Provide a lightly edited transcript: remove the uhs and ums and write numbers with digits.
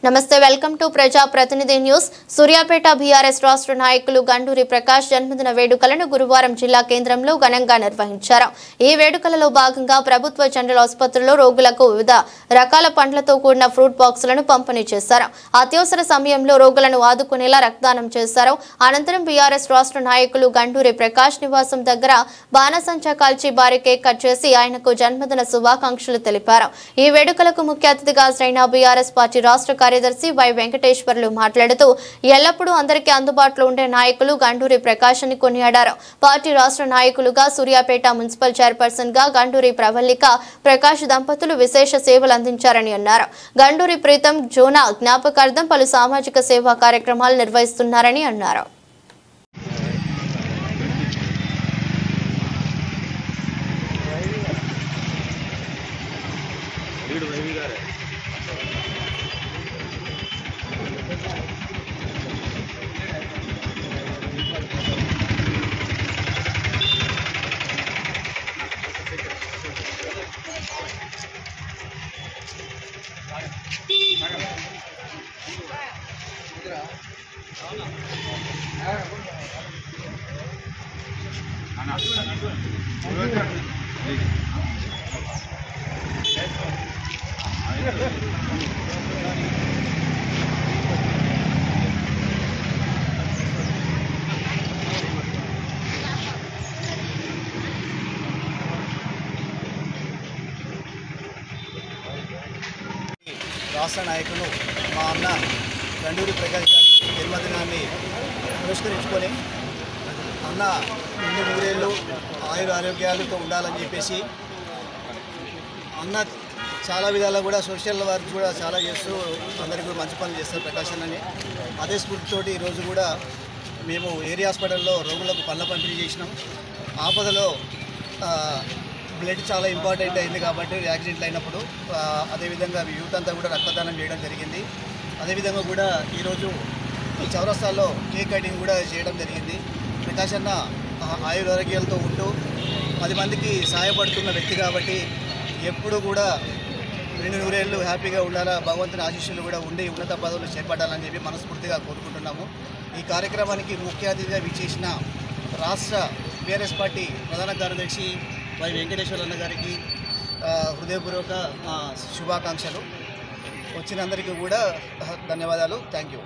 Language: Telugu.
నమస్తే వెల్కమ్ టు ప్రజా ప్రతినిధి న్యూస్. సూర్యాపేట బీఆర్ఎస్ రాష్ట్ర నాయకులు గండూరి ప్రకాష్ జన్మదిన వేడుకలను గురువారం జిల్లా కేంద్రంలో ఘనంగా నిర్వహించారు. ఈ వేడుకలలో భాగంగా ప్రభుత్వ జనరల్ ఆసుపత్రిలో రోగులకు వివిధ రకాల పండ్లతో కూడిన ఫ్రూట్ బాక్సులను పంపిణీ చేశారు. అత్యవసర సమయంలో రోగులను ఆదుకునేలా రక్తదానం చేశారు. అనంతరం బీఆర్ఎస్ రాష్ట్ర నాయకులు గండూరి ప్రకాష్ నివాసం దగ్గర బాణసంచా కాల్చి భారీ కేక్ కట్ చేసి ఆయనకు జన్మదిన శుభాకాంక్షలు తెలిపారు. ఈ వేడుకలకు ముఖ్య అతిథిగా హాజరైన బీఆర్ఎస్ పార్టీ రాష్ట్ర కార్యదర్శి వై వెంకటేశ్వర్లు మాట్లాడుతూ ఎల్లప్పుడూ అందరికీ అందుబాటులో ఉండే నాయకులు గండూరి ప్రకాష్ అని కొనియాడారు. పార్టీ రాష్ట్ర నాయకులుగా సూర్యాపేట మున్సిపల్ చైర్పర్సన్ గా గండూరి ప్రవల్లిక ప్రకాష్ దంపతులు విశేష సేవలు అందించారని అన్నారు. గండూరి ప్రీతం జోనా జ్ఞాపకార్థం పలు సామాజిక సేవా కార్యక్రమాలు నిర్వహిస్తున్నారని అన్నారు. రాష్ట్ర నాయకులు మా అన్న గండూరి ప్రకాష్ గారి జన్మదినాన్ని పురస్కరించుకొని అన్న ముందు నూరేళ్ళు ఆరోగ్యాలతో ఉండాలని చెప్పేసి అన్న చాలా విధాలా కూడా సోషల్ వర్క్ కూడా చాలా చేస్తూ అందరికీ మంచి పనులు చేస్తారు ప్రకాష్ అన్నని. అదే స్ఫూర్తితోటి ఈరోజు కూడా మేము ఏరియా హాస్పిటల్లో రోగులకు పళ్ళ పంపిణీ చేసినాం. ఆపదలో బ్లడ్ చాలా ఇంపార్టెంట్ అయింది కాబట్టి యాక్సిడెంట్లు అయినప్పుడు అదేవిధంగా యూత్ అంతా కూడా రక్తదానం చేయడం జరిగింది. అదేవిధంగా కూడా ఈరోజు చౌరస్తాల్లో కేక్ కటింగ్ కూడా చేయడం జరిగింది. ప్రకాష్ అన్న ఆరోగ్యాలతో ఉంటూ 10 మందికి సహాయపడుతున్న వ్యక్తి కాబట్టి ఎప్పుడు కూడా 2 నూరేళ్ళు హ్యాపీగా ఉండాలా, భగవంతుని ఆశీస్సులు కూడా ఉండి ఉన్నత పదవులు చేపట్టాలని చెప్పి మనస్ఫూర్తిగా కోరుకుంటున్నాము. ఈ కార్యక్రమానికి ముఖ్య అతిథిగా విచ్చేసిన రాష్ట్ర బీఆర్ఎస్ పార్టీ ప్రధాన కార్యదర్శి వై వెంకటేశ్వర అన్న గారికి హృదయపూర్వక శుభాకాంక్షలు. వచ్చినందరికీ కూడా ధన్యవాదాలు. Thank you.